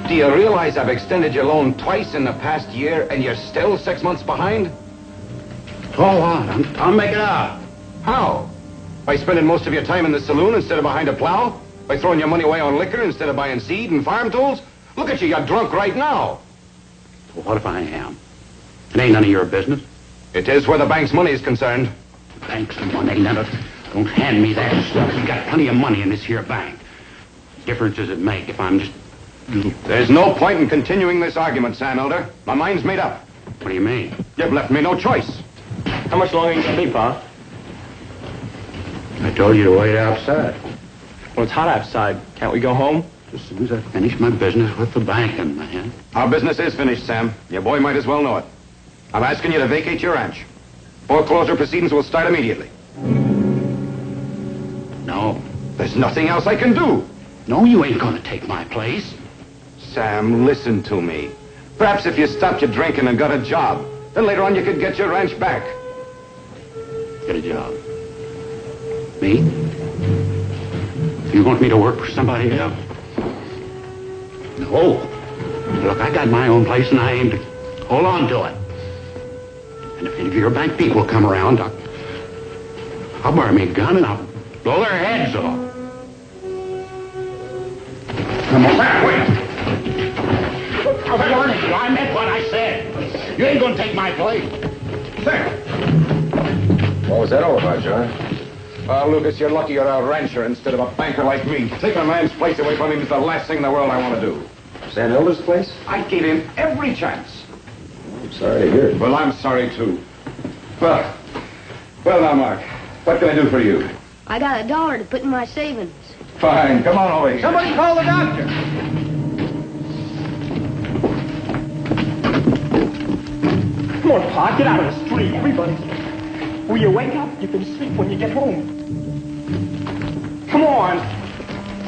Do you realize I've extended your loan twice in the past year and you're still 6 months behind? Oh, what? I'll make it up. How? By spending most of your time in the saloon instead of behind a plow? By throwing your money away on liquor instead of buying seed and farm tools? Look at you, you're drunk right now. Well, what if I am? It ain't none of your business. It is where the bank's money is concerned. Bank's money, none of... Don't hand me that stuff. You got plenty of money in this here bank. What difference does it make if I'm just... There's no point in continuing this argument, Sam Elder. My mind's made up. What do you mean? You've left me no choice. How much longer are you going to be, Pa? I told you to wait outside. Well, it's hot outside. Can't we go home? As soon as I finish my business with the bank in my hand. Our business is finished, Sam. Your boy might as well know it. I'm asking you to vacate your ranch. Foreclosure proceedings will start immediately. No. There's nothing else I can do. No, you ain't gonna take my place. Sam, listen to me. Perhaps if you stopped your drinking and got a job, then later on you could get your ranch back. Get a job. Me? You want me to work for somebody else? No. Look, I got my own place and I aim to hold on to it. And if any of your bank people come around, I'll borrow me a gun and I'll blow their heads off. Come on back, wait. I'm warning you, I meant what I said. You ain't gonna take my place. There. What was that all about, John? Well, Lucas, you're lucky you're a rancher instead of a banker like me. Taking a man's place away from him is the last thing in the world I want to do. Sam Elder's place? I gave him every chance. I'm sorry to hear it. Well, I'm sorry, too. Well now, Mark, what can I do for you? I got $1 to put in my savings. Fine, come on over here. Somebody call the doctor. Come on, Pa, get out of the street. Everybody. Will you wake up? You can sleep when you get home. Come on.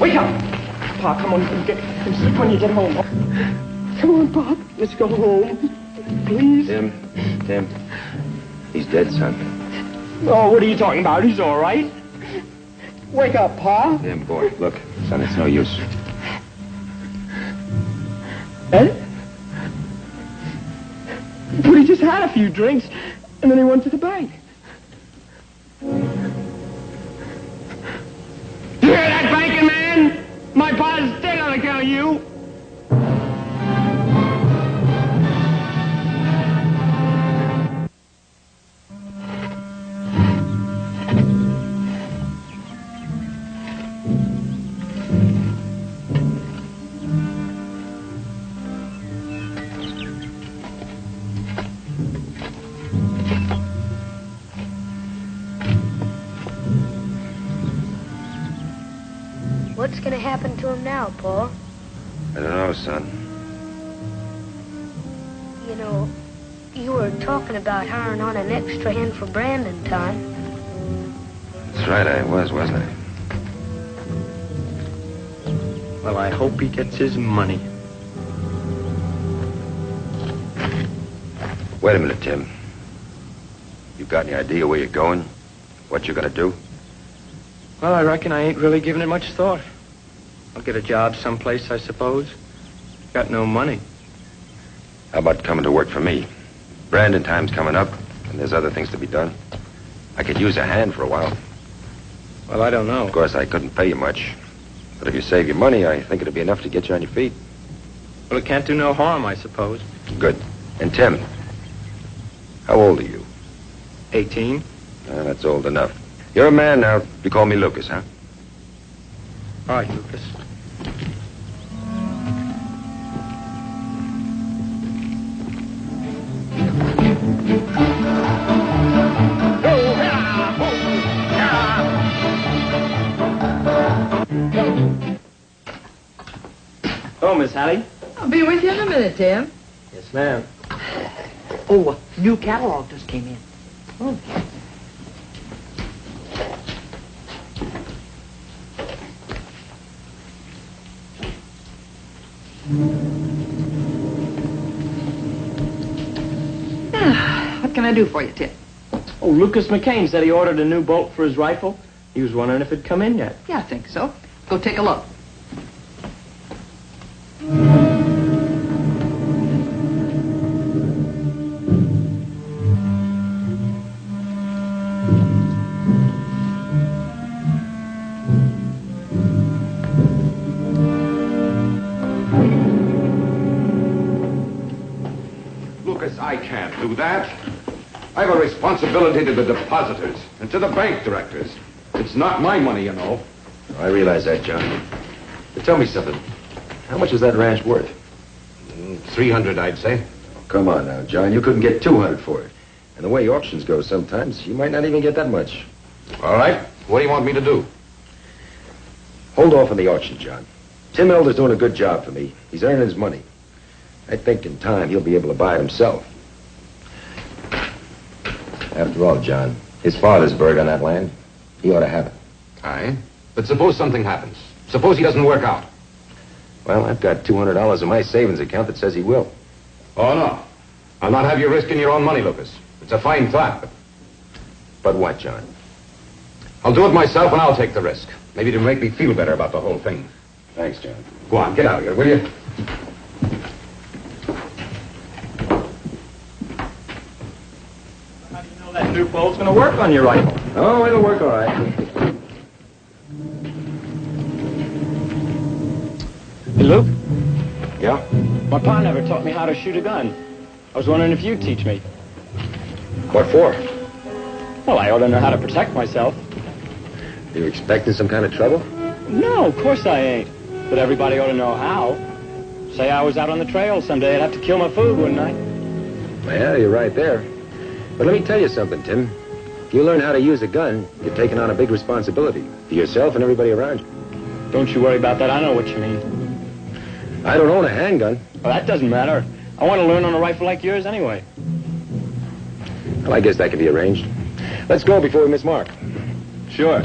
Wake up. Pa, come on. You can sleep when you get home. Come on, Pa. Let's go home. Please. Tim. He's dead, son. Oh, what are you talking about? He's all right. Wake up, Pa. Tim, boy, look. Son, it's no use. Eh? But he just had a few drinks, and then he went to the bank. You hear that, banking man? My pa's dead on account of you. What's going to happen to him now, Pa? I don't know, son. You know, you were talking about hiring on an extra hand for Brandon time. That's right, I was, wasn't I? Well, I hope he gets his money. Wait a minute, Tim. You got any idea where you're going? What you're gonna do? Well, I reckon I ain't really giving it much thought. I'll get a job someplace, I suppose. Got no money. How about coming to work for me? Brandon time's coming up, and there's other things to be done. I could use a hand for a while. Well, I don't know. Of course, I couldn't pay you much. But if you save your money, I think it'll be enough to get you on your feet. Well, it can't do no harm, I suppose. Good. And Tim, how old are you? 18. That's old enough. You're a man now. You call me Lucas, huh? All right, Lucas. Oh, Miss Hallie. I'll be with you in a minute, Tim. Yes, ma'am. Oh, new catalog just came in. Oh. What can I do for you, Tim? Oh, Lucas McCain said he ordered a new bolt for his rifle. He was wondering if it'd come in yet. Yeah, I think so. Go take a look. I can't do that. I have a responsibility to the depositors and to the bank directors. It's not my money, you know. I realize that, John. But tell me something. How much is that ranch worth? 300, I'd say. Come on now, John. You couldn't get 200 for it. And the way auctions go sometimes, you might not even get that much. All right. What do you want me to do? Hold off on the auction, John. Tim Elder's doing a good job for me. He's earning his money. I think in time he'll be able to buy it himself. After all, John, his father's buried on that land. He ought to have it. Aye. But suppose something happens. Suppose he doesn't work out. Well, I've got $200 in my savings account that says he will. Oh, no. I'll not have you risking your own money, Lucas. It's a fine thought, But what, John? I'll do it myself and I'll take the risk. Maybe it'll make me feel better about the whole thing. Thanks, John. Go on, get out of here, will you? How do you know that new bolt's going to work on your rifle? Oh, it'll work all right. Hey, Luke, Yeah? my pa never taught me how to shoot a gun. I was wondering if you'd teach me. What for? Well, I ought to know how to protect myself. You expecting some kind of trouble? No, of course I ain't. But everybody ought to know how. Say I was out on the trail someday, I'd have to kill my food, wouldn't I? Well, you're right there. But let me tell you something, Tim. If you learn how to use a gun, you're taking on a big responsibility for yourself and everybody around you. Don't you worry about that. I know what you mean. I don't own a handgun. Well, that doesn't matter. I want to learn on a rifle like yours anyway. Well, I guess that can be arranged. Let's go before we miss Mark. Sure.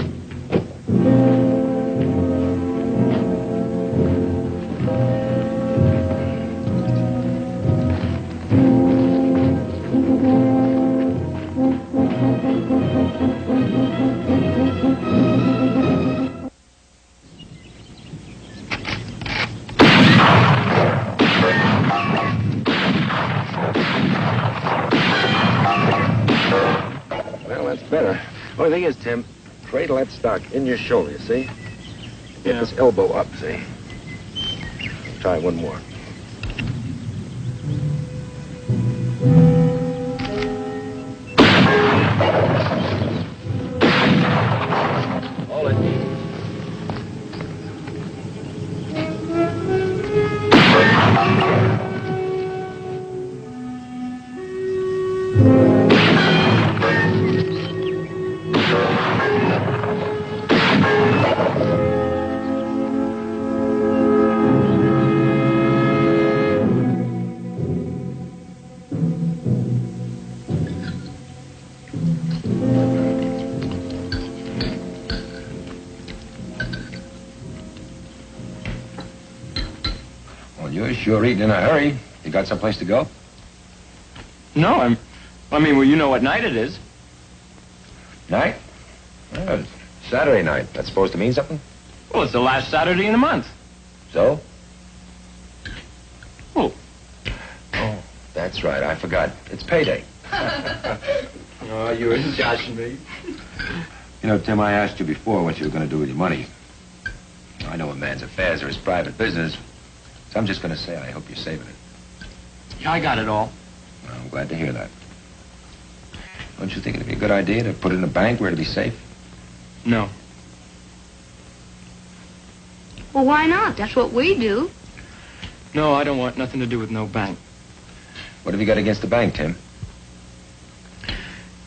Well, that's better. Only thing is, Tim, cradle that stock in your shoulder, you see? Get this elbow up, see? Try one more. Hold it. Well, you're sure eating in a hurry. You got someplace to go? No, well, you know what night it is. Night? Well, it's Saturday night. That's supposed to mean something? Well, it's the last Saturday in the month. So? Oh. Oh, that's right. I forgot. It's payday. Oh, you were joshing me. You know, Tim, I asked you before what you were going to do with your money. I know a man's affairs are his private business, so I'm just going to say I hope you're saving it. Yeah, I got it all. Well, I'm glad to hear that. Don't you think it'd be a good idea to put it in a bank where it'd be safe? No. Well, why not? That's what we do. No, I don't want nothing to do with no bank. What have you got against the bank, Tim?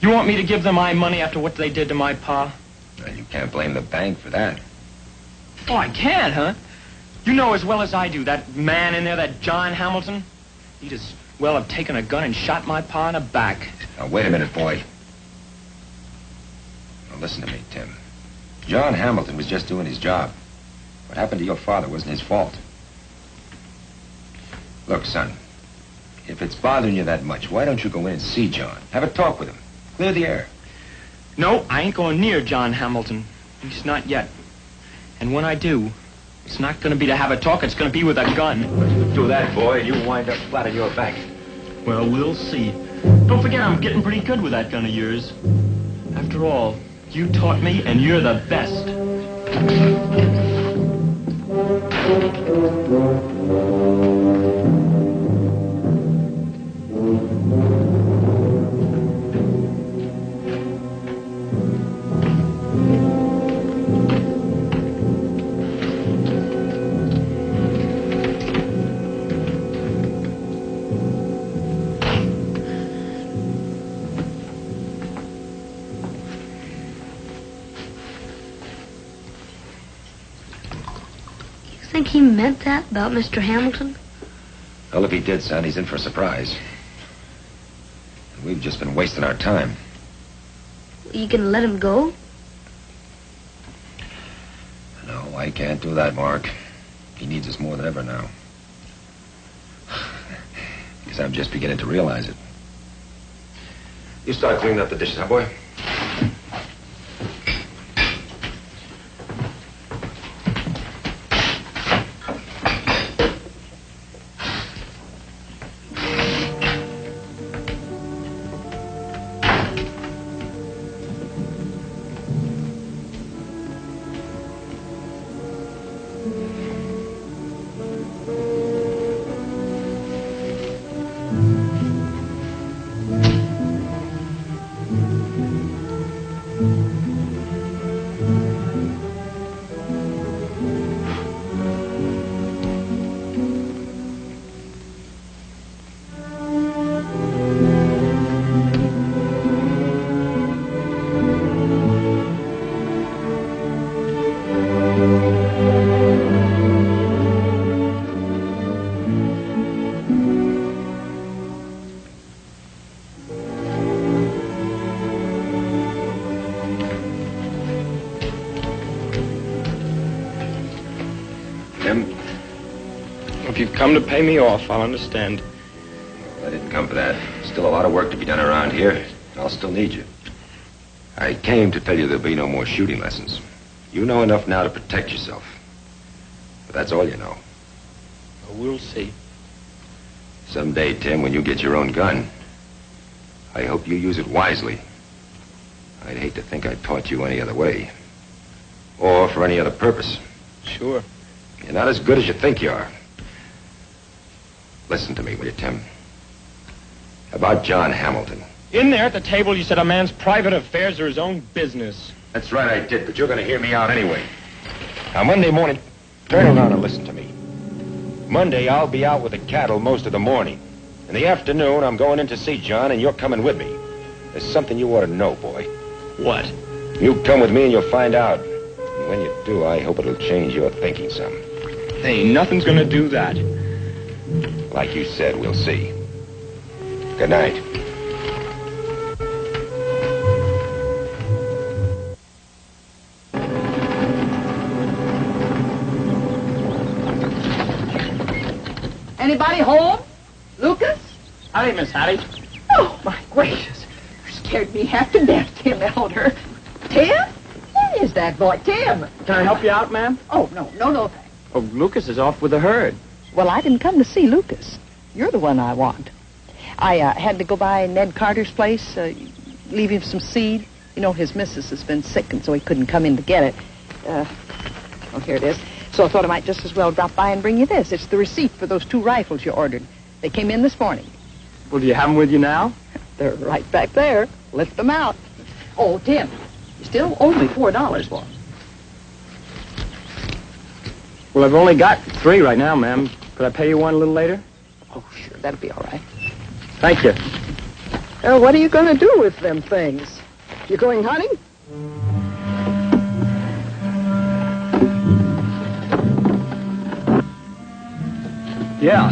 You want me to give them my money after what they did to my pa? Well, you can't blame the bank for that. Oh, I can't, huh? You know as well as I do, that man in there, that John Hamilton, he'd as well have taken a gun and shot my pa in the back. Now, wait a minute, boy. Now, listen to me, Tim. John Hamilton was just doing his job. What happened to your father wasn't his fault. Look, son, if it's bothering you that much, why don't you go in and see John? Have a talk with him. Clear the air. No, I ain't going near John Hamilton. At least not yet. And when I do, it's not going to be to have a talk, it's going to be with a gun. You do that, boy, and you wind up flat on your back. Well, we'll see. Don't forget I'm getting pretty good with that gun of yours. After all, you taught me, and you're the best. think he meant that about Mr. Hamilton? Well, if he did, son, he's in for a surprise. And we've just been wasting our time. You can let him go? No, I can't do that, Mark. He needs us more than ever now. Guess I'm just beginning to realize it. You start cleaning up the dishes, huh, boy? If you've come to pay me off, I'll understand. I didn't come for that. Still a lot of work to be done around here, and I'll still need you. I came to tell you there'll be no more shooting lessons. You know enough now to protect yourself. But that's all you know. We'll see. Someday, Tim, when you get your own gun, I hope you use it wisely. I'd hate to think I taught you any other way. Or for any other purpose. Sure. You're not as good as you think you are. Listen to me, will you, Tim? About John Hamilton. In there at the table, you said a man's private affairs are his own business. That's right, I did, but you're going to hear me out anyway. Now, Monday morning, turn around and listen to me. Monday, I'll be out with the cattle most of the morning. In the afternoon, I'm going in to see John, and you're coming with me. There's something you ought to know, boy. What? You come with me and you'll find out. And when you do, I hope it'll change your thinking some. Hey, nothing's gonna do that. Like you said, we'll see. Good night. Anybody home? Lucas? Howdy, Miss Hattie. Oh, my gracious. You scared me half to death, Tim Elder. Tim? Where is that boy, Tim? Can I help you out, ma'am? Oh, no, thanks. Oh, Lucas is off with the herd. Well, I didn't come to see Lucas. You're the one I want. I had to go by Ned Carter's place, leave him some seed. You know, his missus has been sick, and so he couldn't come in to get it. Oh, here it is. So I thought I might just as well drop by and bring you this. It's the receipt for those 2 rifles you ordered. They came in this morning. Well, do you have them with you now? They're right back there. Lift them out. Oh, Tim, you still owe me $4 for them. Well, I've only got 3 right now, ma'am. Could I pay you one a little later? Oh, sure, that'll be all right. Thank you. What are you going to do with them things? You going hunting? Yeah,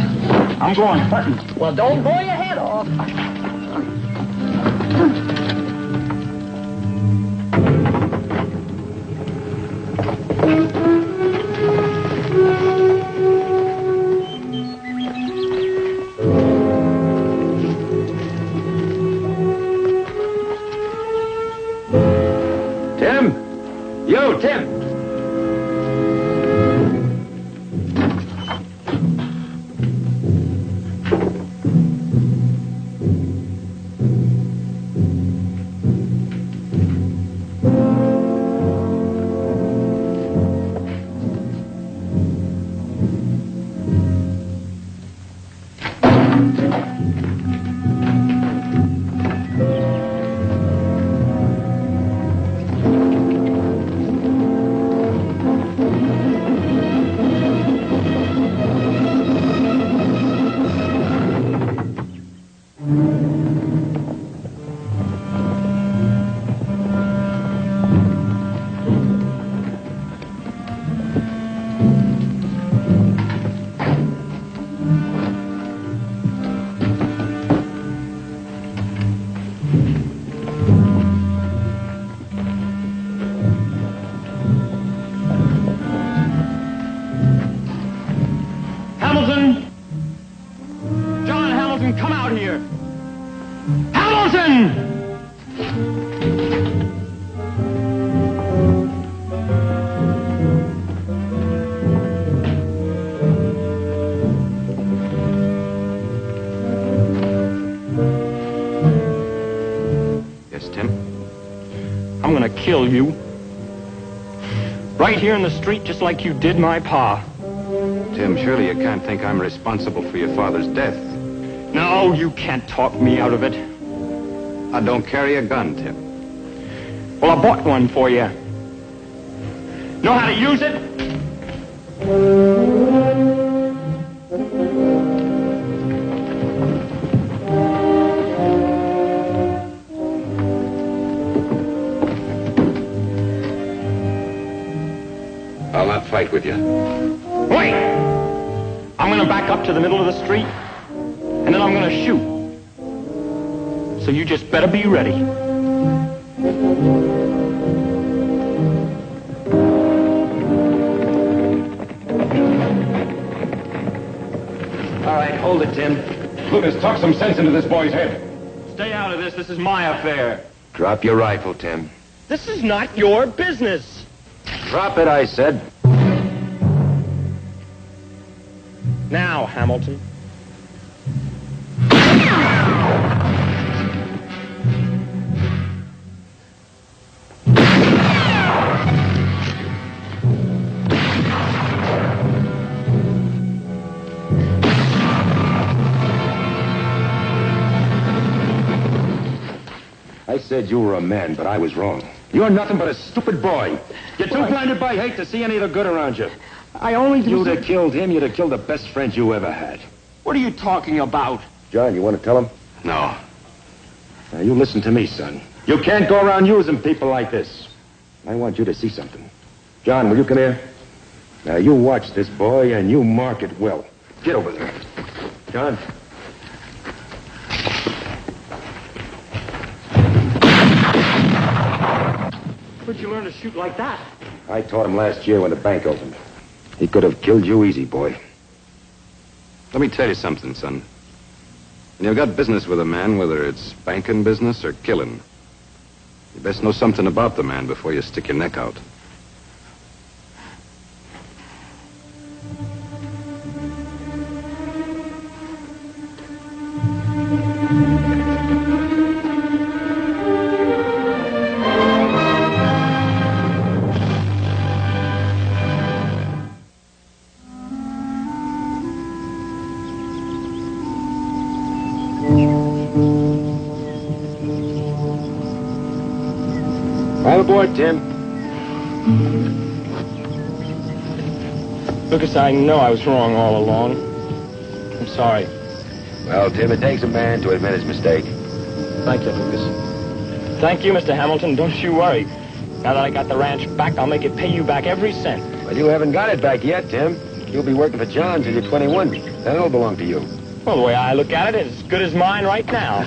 I'm going hunting. Well, don't blow your head off. Tim! Yo, Tim! Hamilton, come out here! Hamilton! Yes, Tim? I'm gonna kill you. Right here in the street, just like you did my pa. Tim, surely you can't think I'm responsible for your father's death. No, you can't talk me out of it. I don't carry a gun, Tim. Well, I bought one for you. Know how to use it? I'll not fight with you. Wait! I'm gonna back up to the middle of the street, and then I'm gonna shoot. So you just better be ready. All right, hold it, Tim. Lucas, talk some sense into this boy's head. Stay out of this. This is my affair. Drop your rifle, Tim. This is not your business. Drop it, I said. Now, Hamilton. I said you were a man, but I was wrong. You're nothing but a stupid boy. You're too blinded by hate to see any of the good around you. I only do... You'd have killed him, you'd have killed the best friend you ever had. What are you talking about? John, you want to tell him? No. Now, you listen to me, son. You can't go around using people like this. I want you to see something. John, will you come here? Now, you watch this boy, and you mark it well. Get over there. John. Where'd you learn to shoot like that? I taught him last year when the bank opened. He could have killed you easy, boy. Let me tell you something, son. When you've got business with a man, whether it's banking business or killing, you best know something about the man before you stick your neck out. All aboard, Tim. Lucas, I know I was wrong all along. I'm sorry. Well, Tim, it takes a man to admit his mistake. Thank you, Lucas. Thank you, Mr. Hamilton. Don't you worry. Now that I got the ranch back, I'll make it pay you back every cent. Well, you haven't got it back yet, Tim. You'll be working for John till you're 21. Then it'll belong to you. Well, the way I look at it, it's as good as mine right now.